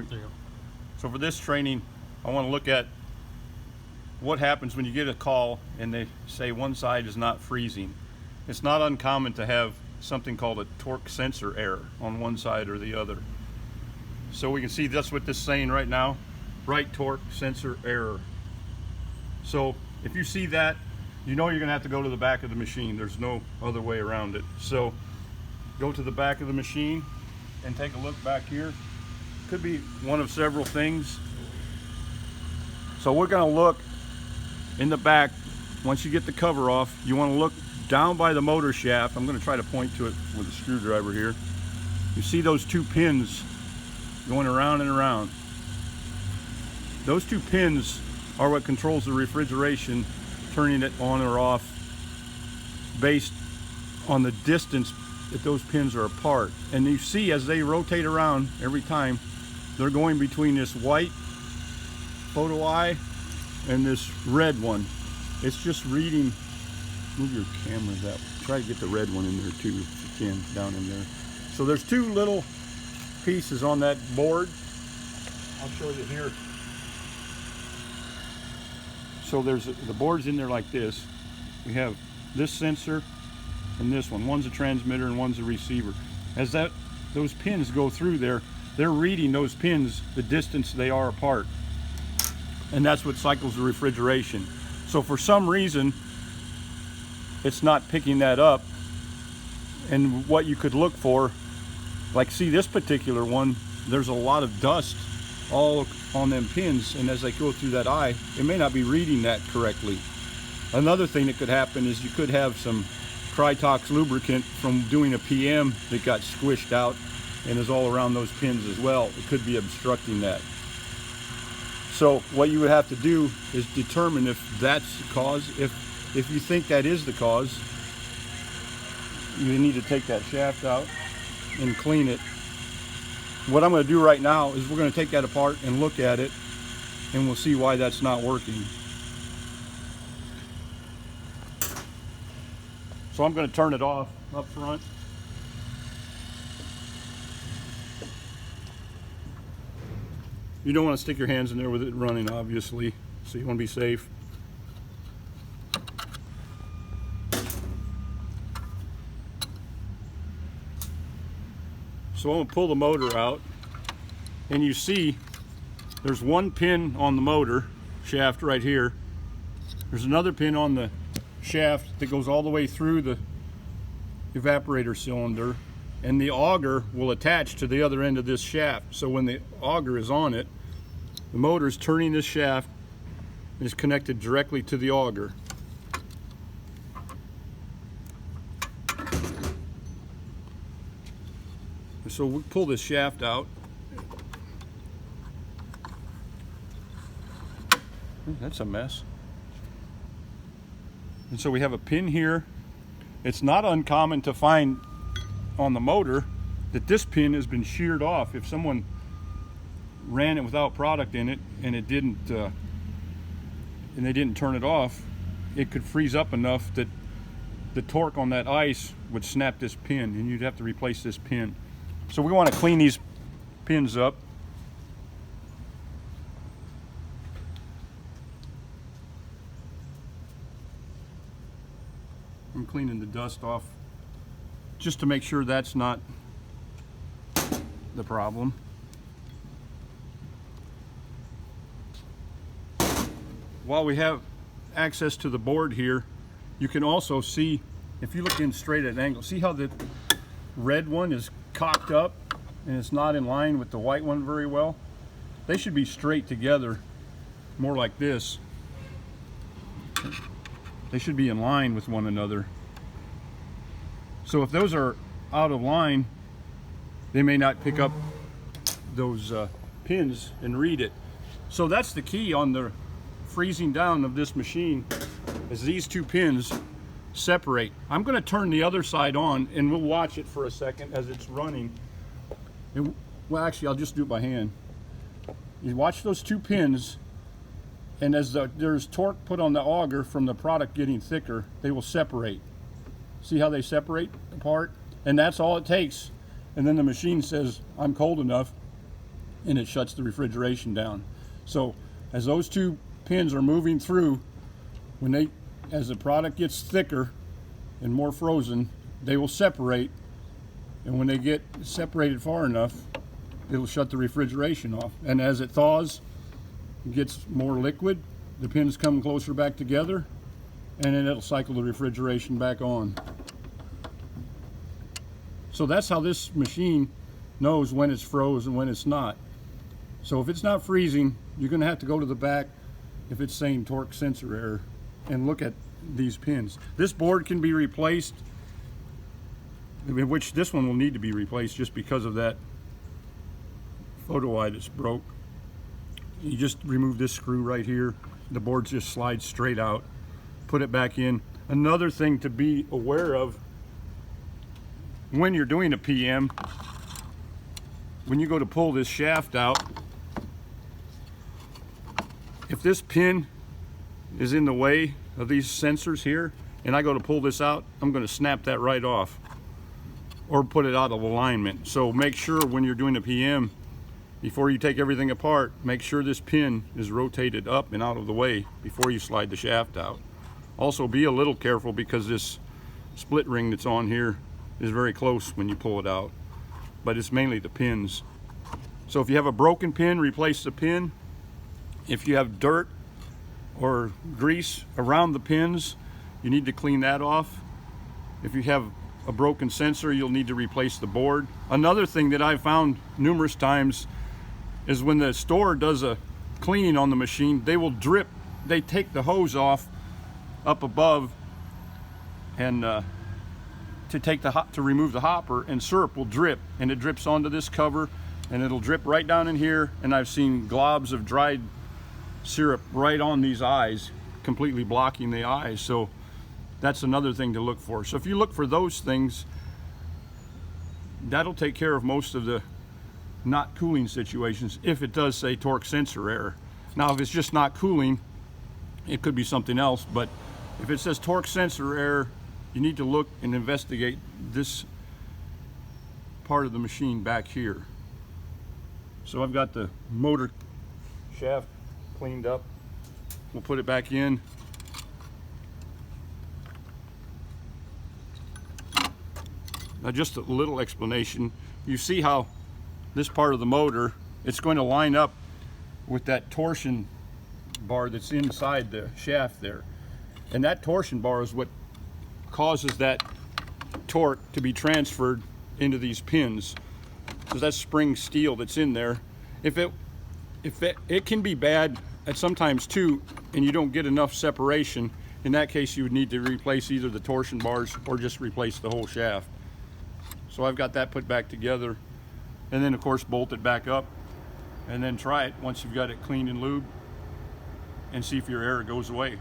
There you go. So for this training, I want to look at what happens when you get a call and they say one side is not freezing. It's not uncommon to have something called a torque sensor error on one side or the other. So we can see that's what this is saying right now, right torque sensor error. So if you see that, you know you're going to have to go to the back of the machine. There's no other way around it. So go to the back of the machine and take a look back here. Could be one of several things. So we're going to look in the back. Once you get the cover off, you want to look down by the motor shaft. I'm going to try to point to it with a screwdriver here. You see those two pins going around and around. Those two pins are what controls the refrigeration, turning it on or off based on the distance that those pins are apart. And you see as they rotate around every time, they're going between this white photo eye and this red one. It's just reading. Move your camera that way. Try to get the red one in there too if you can, down in there. So there's two little pieces on that board. I'll show you here. So there's the board's in there like this. We have this sensor and this one. One's a transmitter and one's a receiver. As those pins go through there, they're reading those pins the distance they are apart. And that's what cycles the refrigeration. So for some reason, it's not picking that up. And what you could look for, like see this particular one, there's a lot of dust all on them pins, and as they go through that eye, it may not be reading that correctly. Another thing that could happen is you could have some Krytox lubricant from doing a PM that got squished out and is all around those pins as well. It could be obstructing that. So what you would have to do is determine if that's the cause. If you think that is the cause, you need to take that shaft out and clean it. What I'm going to do right now is we're going to take that apart and look at it, and we'll see why that's not working. So I'm going to turn it off up front. You don't want to stick your hands in there with it running, obviously, so you want to be safe. So I'm going to pull the motor out, and you see there's one pin on the motor shaft right here. There's another pin on the shaft that goes all the way through the evaporator cylinder, and the auger will attach to the other end of this shaft. So when the auger is on it, the motor is turning this shaft and is connected directly to the auger. So we pull this shaft out. That's a mess. And so we have a pin here. It's not uncommon to find on the motor that this pin has been sheared off. If someone ran it without product in it and it didn't, and they didn't turn it off, it could freeze up enough that the torque on that ice would snap this pin, and you'd have to replace this pin. So we want to clean these pins up. I'm cleaning the dust off just to make sure that's not the problem. While we have access to the board here, you can also see, if you look in straight at an angle, see how the red one is cocked up and it's not in line with the white one very well? They should be straight together, more like this. They should be in line with one another. So if those are out of line, they may not pick up those pins and read it. So that's the key on the freezing down of this machine, is these two pins separate. I'm going to turn the other side on and we'll watch it for a second as it's running. And, well, actually, I'll just do it by hand. You watch those two pins, and as there's torque put on the auger from the product getting thicker, they will separate. See how they separate apart? And that's all it takes. And then the machine says, I'm cold enough, and it shuts the refrigeration down. So as those two pins are moving through, as the product gets thicker and more frozen, they will separate, and when they get separated far enough, it'll shut the refrigeration off. And as it thaws, it gets more liquid, the pins come closer back together, and then it'll cycle the refrigeration back on. So that's how this machine knows when it's froze and when it's not. So if it's not freezing, you're going to have to go to the back if it's saying torque sensor error and look at these pins. This board can be replaced, which this one will need to be replaced just because of that photo eye that's broke. You just remove this screw right here, the board just slides straight out, put it back in. Another thing to be aware of when you're doing a PM, when you go to pull this shaft out, if this pin is in the way of these sensors here and I go to pull this out, I'm going to snap that right off or put it out of alignment. So make sure when you're doing a PM, before you take everything apart, make sure this pin is rotated up and out of the way before you slide the shaft out. Also be a little careful because this split ring that's on here is very close when you pull it out, but it's mainly the pins. So if you have a broken pin, replace the pin. If you have dirt or grease around the pins, you need to clean that off. If you have a broken sensor, you'll need to replace the board. Another thing that I've found numerous times is when the store does a cleaning on the machine, they will drip, they take the hose off up above and to remove the hopper, and syrup will drip, and it drips onto this cover and it'll drip right down in here, and I've seen globs of dried syrup right on these eyes, completely blocking the eyes. So that's another thing to look for. So if you look for those things, that'll take care of most of the not cooling situations if it does say torque sensor error. Now if it's just not cooling, it could be something else, but if it says torque sensor error, you need to look and investigate this part of the machine back here. So I've got the motor shaft cleaned up. We'll put it back in. Now just a little explanation. You see how this part of the motor, it's going to line up with that torsion bar that's inside the shaft there. And that torsion bar is what causes that torque to be transferred into these pins. So that's spring steel that's in there. If it can be bad at sometimes too, and you don't get enough separation, in that case you would need to replace either the torsion bars or just replace the whole shaft. So I've got that put back together, and then of course bolt it back up, and then try it once you've got it cleaned and lubed and see if your error goes away.